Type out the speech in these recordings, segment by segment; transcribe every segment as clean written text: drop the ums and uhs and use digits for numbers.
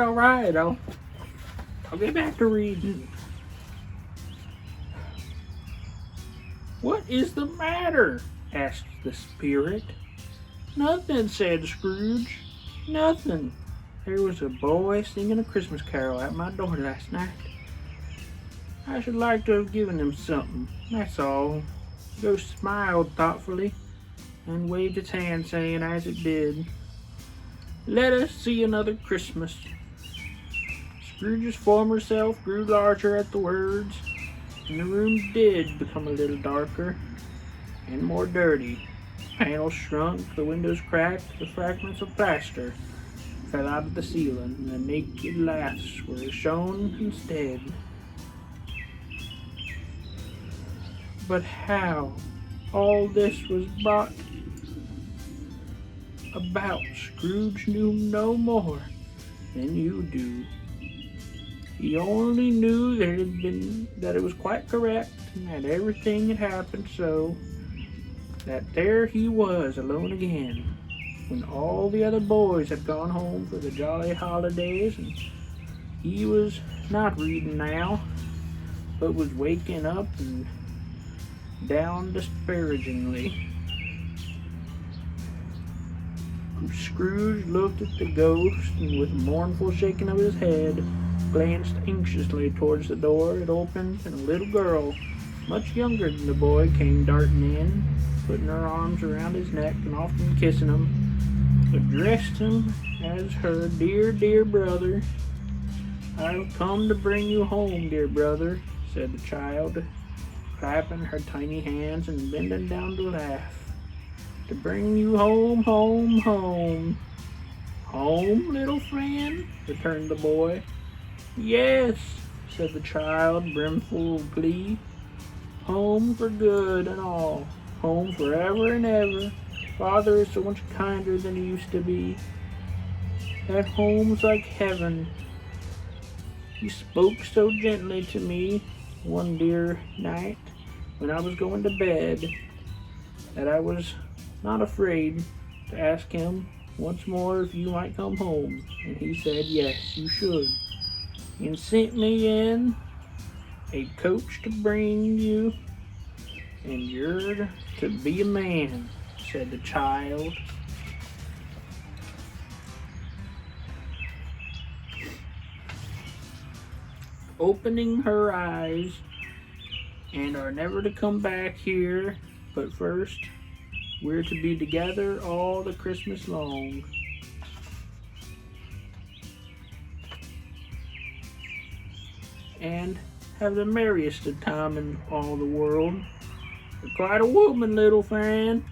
all right. I'll get back to reading. What is the matter? Asked the spirit. Nothing, said Scrooge. Nothing. There was a boy singing a Christmas carol at my door last night. I should like to have given him something, that's all. The ghost smiled thoughtfully and waved its hand, saying as it did, "Let us see another Christmas." Scrooge's former self grew larger at the words, and the room did become a little darker and more dirty. The panels shrunk, the windows cracked, the fragments of plaster fell out of the ceiling, and the naked laughs were shown instead. But how all this was brought about, Scrooge knew no more than you do. He only knew that it was quite correct, and that everything had happened so that there he was alone again, when all the other boys had gone home for the jolly holidays, and he was not reading now, but was waking up and down disparagingly. Scrooge looked at the ghost, and with a mournful shaking of his head, glanced anxiously towards the door. It opened, and a little girl, much younger than the boy, came darting in, putting her arms around his neck and often kissing him, addressed him as her dear, dear brother. "I've come to bring you home, dear brother," said the child, clapping her tiny hands and bending down to laugh. "To bring you home, home, home." "Home, little friend?" returned the boy. "Yes," said the child, brimful of glee. "Home for good and all. Home forever and ever. Father is so much kinder than he used to be. That home's like heaven. He spoke so gently to me one dear night when I was going to bed that I was not afraid to ask him once more if you might come home, and he said yes, you should, and sent me in a coach to bring you, and you're to be a man," said the child. Opening her eyes, "And are never to come back here, but first we're to be together all the Christmas long." "And have the merriest of time in all the world. You're quite a woman, little friend,"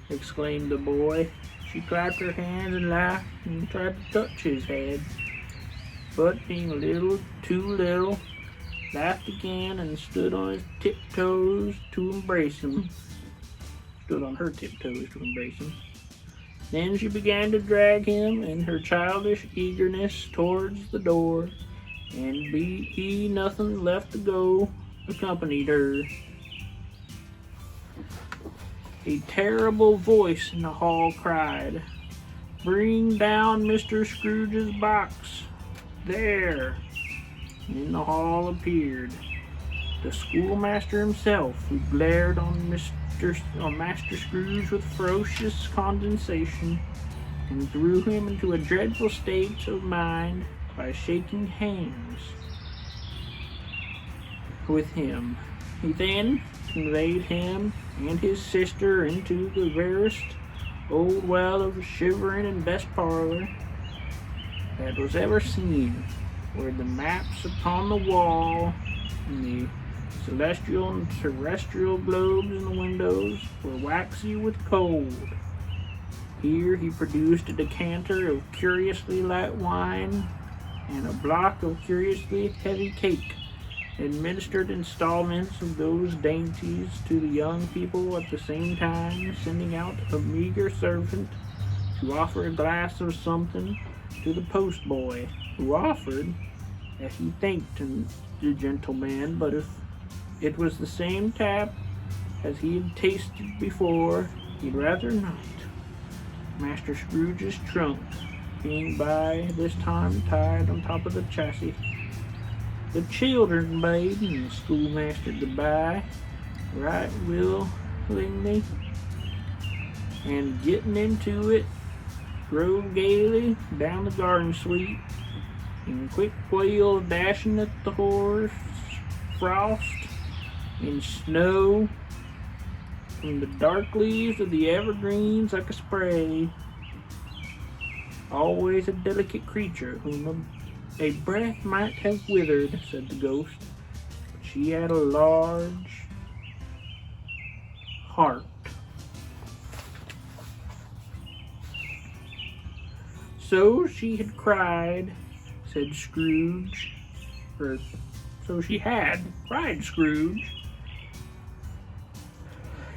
exclaimed the boy. She clapped her hands and laughed and tried to touch his head, but being a little too little, laughed again and stood on his tiptoes to embrace him. Stood on her tiptoes to embrace him. Then she began to drag him in her childish eagerness towards the door, and he, nothing left to go, accompanied her. A terrible voice in the hall cried, "Bring down Mr. Scrooge's box." There, in the hall appeared the schoolmaster himself, who glared on Master Scrooge with ferocious condescension, and threw him into a dreadful state of mind by shaking hands with him. He then conveyed him and his sister into the rarest old well of shivering and best parlor that was ever seen, where the maps upon the wall and the celestial and terrestrial globes in the windows were waxy with cold. Here he produced a decanter of curiously light wine and a block of curiously heavy cake, administered installments of those dainties to the young people, at the same time sending out a meager servant to offer a glass of something to the postboy, who offered, as he thanked the gentleman, but if it was the same tap as he had tasted before, he'd rather not. Master Scrooge's trunk being by this time tied on top of the chassis. The children bade and the schoolmaster goodbye, right willingly, and getting into it, drove gaily down the garden sweep, in quick wheels dashing at the horse, frost and snow from the dark leaves of the evergreens like a spray. Always a delicate creature whom a breath might have withered, said the ghost, but she had a large heart. So she had cried, said Scrooge, or so she had cried, Scrooge.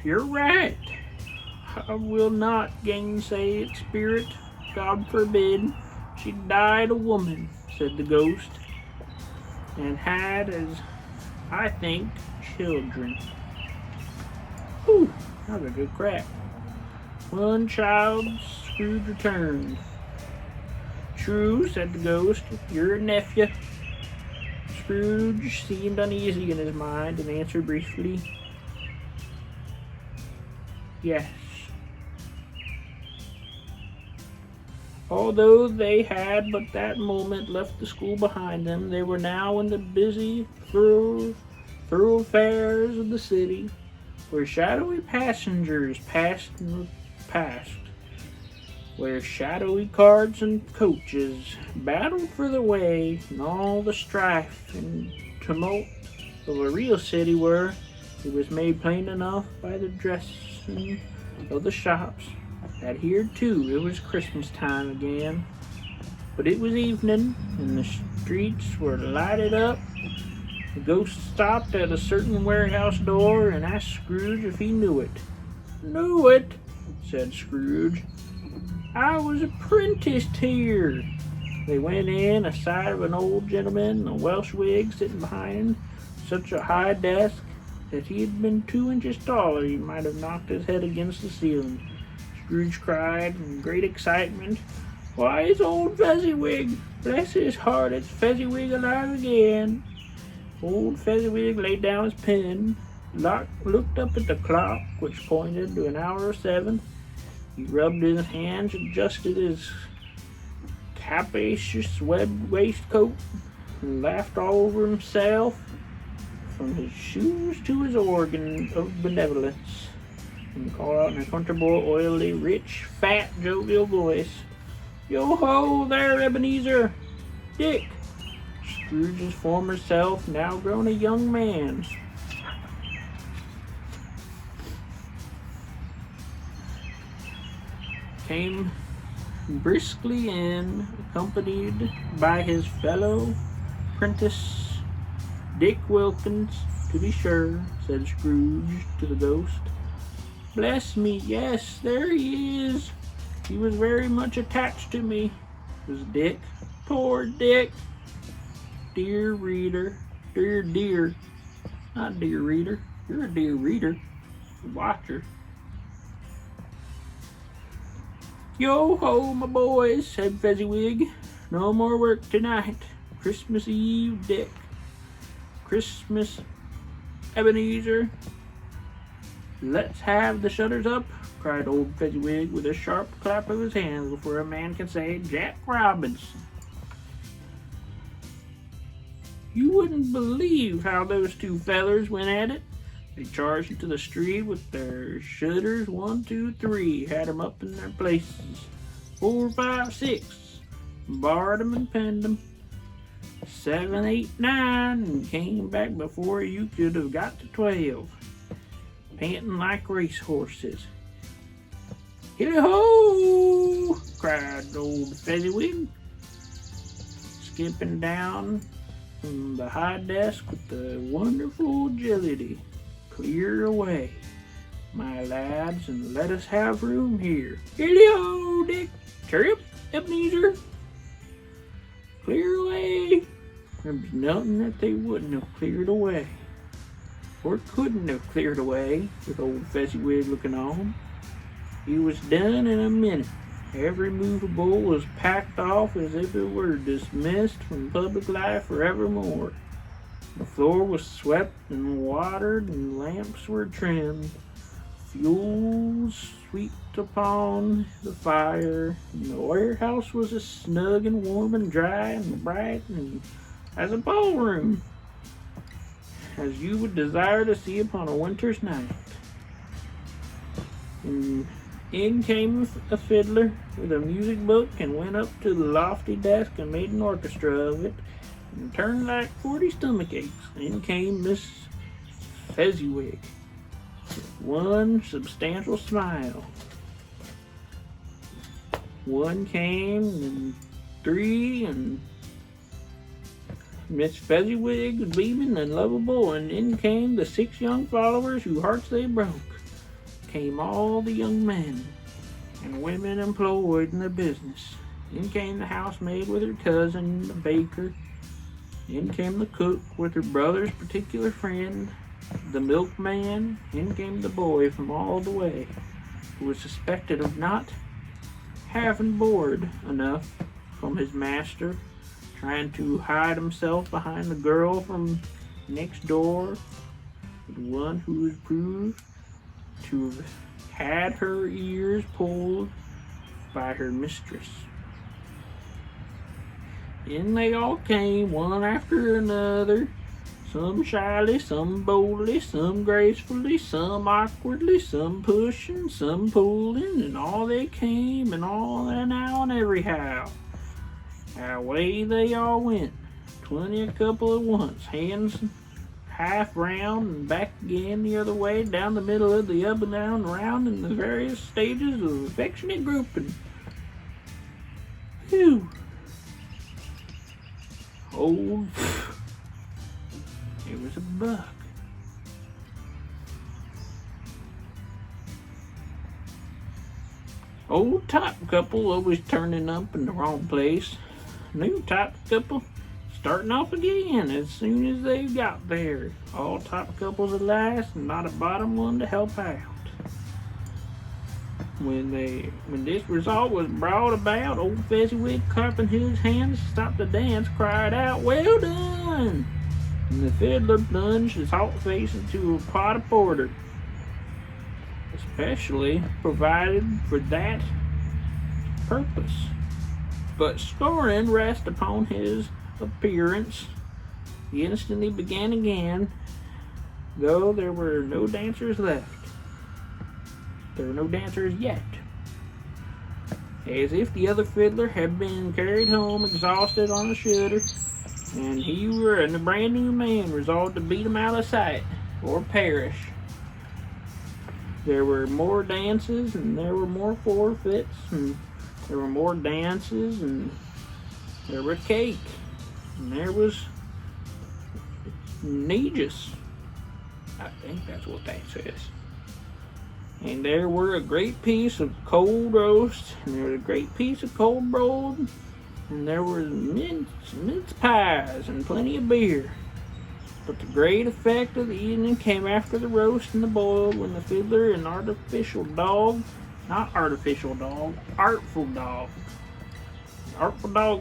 You're right. I will not gainsay it, spirit. God forbid. She died a woman, said the ghost, and had, as I think, children. Whew, that was a good crack. One child, Scrooge returned. True, said the ghost, you're a nephew. Scrooge seemed uneasy in his mind and answered briefly, yes. Although they had but that moment left the school behind them, they were now in the busy thoroughfares of the city, where shadowy passengers passed and passed, where shadowy carts and coaches battled for the way, and all the strife and tumult of a real city were, it was made plain enough by the dressing of the shops, that here too it was Christmas time again. But it was evening, and the streets were lighted up. The ghost stopped at a certain warehouse door and asked Scrooge if he knew it. Knew it, said Scrooge. I was apprenticed here. They went in, aside of an old gentleman in a Welsh wig sitting behind such a high desk that he had been 2 inches taller, he might have knocked his head against the ceiling. Scrooge cried in great excitement, why, it's old Fezziwig! Bless his heart, it's Fezziwig alive again! Old Fezziwig laid down his pen, looked up at the clock, which pointed to an hour of 7. He rubbed his hands, adjusted his capacious web waistcoat, and laughed all over himself, from his shoes to his organ of benevolence, and called out in a comfortable, oily, rich, fat, jovial voice, Yo-ho there, Ebenezer! Dick! Scrooge's former self, now grown a young man, came briskly in, accompanied by his fellow apprentice, Dick Wilkins, to be sure, said Scrooge to the ghost. Bless me, yes, there he is. He was very much attached to me, was Dick. Poor Dick. Dear reader, dear, not dear reader, you're a dear reader, watcher. Yo-ho, my boys, said Fezziwig. No more work tonight. Christmas Eve, Dick. Christmas, Ebenezer. Let's have the shutters up, cried old Fezziwig with a sharp clap of his hands before a man can say Jack Robinson. You wouldn't believe how those two fellers went at it. They charged into the street with their shutters, 1, 2, 3, had 'em up in their places, 4, 5, 6, barred 'em and pinned 'em, 7, 8, 9, and came back before you could have got to 12, panting like racehorses. Hilly-ho! Cried old Fezziwig, skipping down from the high desk with the wonderful agility. Clear away, my lads, and let us have room here. Hilly-ho, Dick! Hurry up, Ebenezer! Clear away! There was nothing that they wouldn't have cleared away, or couldn't have cleared away, with old Fezziwig looking on. He was done in a minute. Every movable was packed off as if it were dismissed from public life forevermore. The floor was swept and watered, and lamps were trimmed. Fuels swept upon the fire, and the warehouse was as snug and warm and dry and bright and as a ballroom as you would desire to see upon a winter's night. And in came a fiddler with a music book and went up to the lofty desk and made an orchestra of it and turned like 40 stomach aches. In came Miss Fezziwig with one substantial smile. One came and three, and Miss Fezziwig was beaming and lovable, and in came the 6 young followers whose hearts they broke. Came all the young men and women employed in the business. In came the housemaid with her cousin, the baker. In came the cook with her brother's particular friend, the milkman. In came the boy from all the way, who was suspected of not having board enough from his master, trying to hide himself behind the girl from next door, the one who was proved to have had her ears pulled by her mistress. In they all came, one after another, some shyly, some boldly, some gracefully, some awkwardly, some pushing, some pulling, and all they came, and all and now and everyhow. Away they all went, 20 a couple at once, hands half round and back again the other way, down the middle of the up and down, round in the various stages of affectionate grouping. Phew! Oh, it was a buck. Old top couple always turning up in the wrong place. New top couple starting off again as soon as they got there. All top couples at last, and not a bottom one to help out. When this result was brought about, old Fezziwig, clapping his hands to stop the dance, cried out, "Well done!" And the fiddler plunged his hot face into a pot of porter, especially provided for that purpose. But scoring rest upon his appearance, the instant he began again, though there were no dancers left. There were no dancers yet. As if the other fiddler had been carried home exhausted on a shutter, and he were a brand new man resolved to beat him out of sight or perish. There were more dances, and there were more forfeits, and there were more dances, and there were cake, and there was Negus. I think that's what that says. And there were a great piece of cold roast, and there was a great piece of cold broiled, and there were mince pies, and plenty of beer. But the great effect of the evening came after the roast and the boiled, when the fiddler, an artful dog,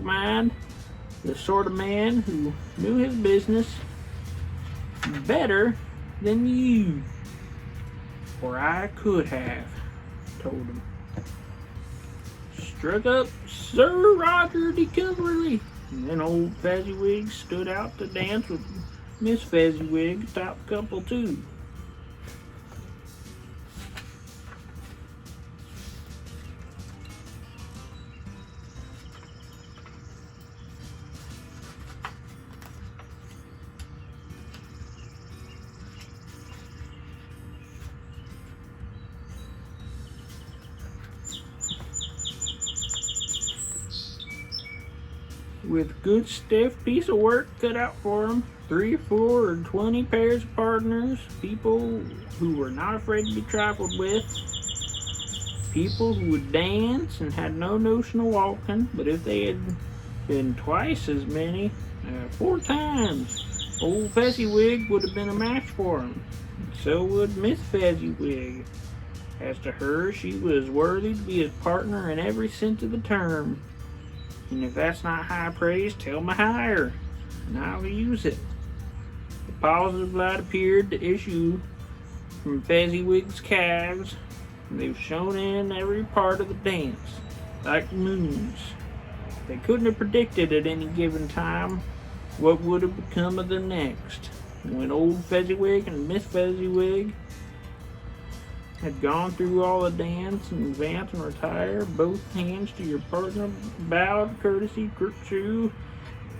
mind, the sort of man who knew his business better than you, or I could have told him, struck up Sir Roger de Coverley, and then old Fezziwig stood out to dance with Miss Fezziwig, top couple too. With good stiff piece of work cut out for them, 3 or 4 or 20 pairs of partners, people who were not afraid to be trifled with, people who would dance and had no notion of walking, but if they had been twice as many, 4 times, old Fezziwig would have been a match for them. So would Miss Fezziwig. As to her, she was worthy to be his partner in every sense of the term. And if that's not high praise, tell me higher, and I'll use it. The positive light appeared to issue from FEZZIWIG'S calves, and they've shone in every part of the dance, like moons. They couldn't have predicted at any given time what would have become of them next. When old FEZZIWIG and Miss FEZZIWIG had gone through all the dance and advance and retire, both hands to your partner, bowed, courtesy, curtsy,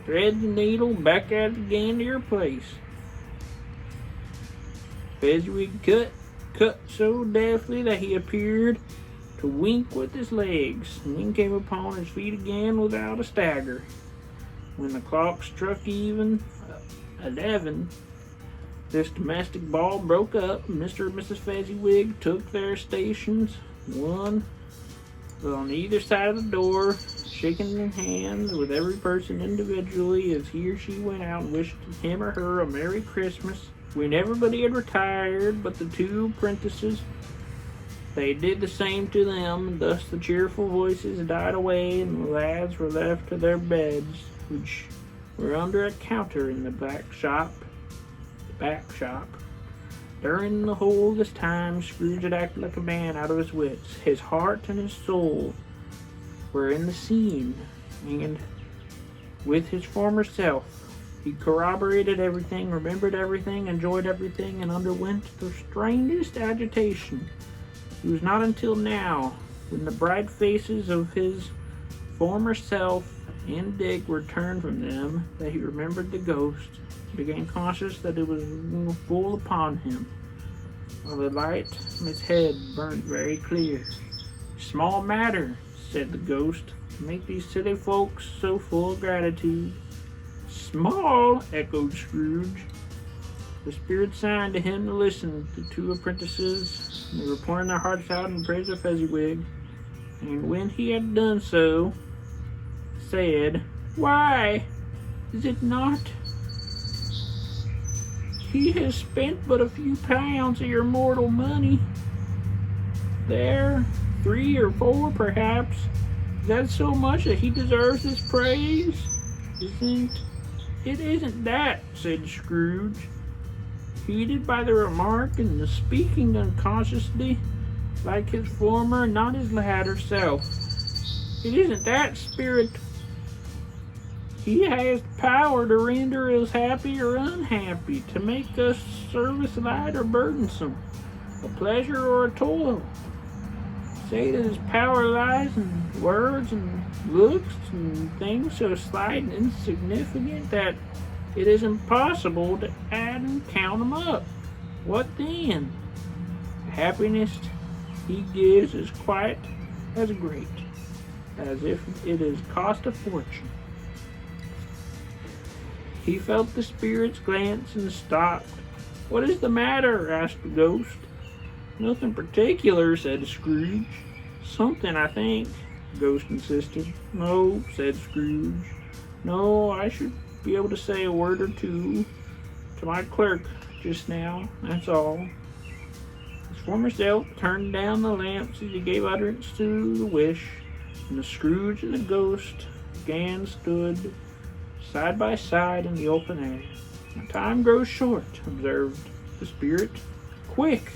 thread the needle, back at it again to your place. FEZZIWIG cut so deftly that he appeared to wink with his legs, and then came upon his feet again without a stagger. When the clock struck 11, this domestic ball broke up, and Mr. and Mrs. FEZZIWIG took their stations, one on either side of the door, shaking hands with every person individually as he or she went out and wished him or her a Merry Christmas. When everybody had retired but the two apprentices, they did the same to them, and thus the cheerful voices died away, and the lads were left to their beds, which were under a counter in the back shop. During the whole of this time, Scrooge had acted like a man out of his wits. His heart and his soul were in the scene, and with his former self, he corroborated everything, remembered everything, enjoyed everything, and underwent the strangest agitation. It was not until now, when the bright faces of his former self and Dick were turned from them, that he remembered the ghost, and became conscious that it was full upon him, while the light in his head burned very clear. "Small matter," said the ghost, "to make these silly folks so full of gratitude." "Small," echoed Scrooge. The spirit signed to him to listen. The two apprentices, they were pouring their hearts out in praise of FEZZIWIG, and when he had done so, said, "Why, is it not? He has spent but a few pounds of your mortal money. There, 3 or 4 perhaps. Is that so much that he deserves this praise?" It isn't that," said Scrooge, heated by the remark and the speaking unconsciously, like his former and not his latter self. "It isn't that, spirit. He has power to render us happy or unhappy, to make us service light or burdensome, a pleasure or a toil. Say that his power lies in words and looks and things so slight and insignificant that it is impossible to add and count them up. What then? The happiness he gives is quite as great as if it is cost a fortune." He felt the spirit's glance and stopped. "What is the matter?" asked the ghost. "Nothing particular," said Scrooge. "Something, I think," the ghost insisted. "No," said Scrooge. "No, I should be able to say a word or two to my clerk just now, that's all." His former self turned down the lamps as he gave utterance to the wish, and the Scrooge and the ghost again stood side by side in the open air. "My time grows short," observed the spirit. "Quick!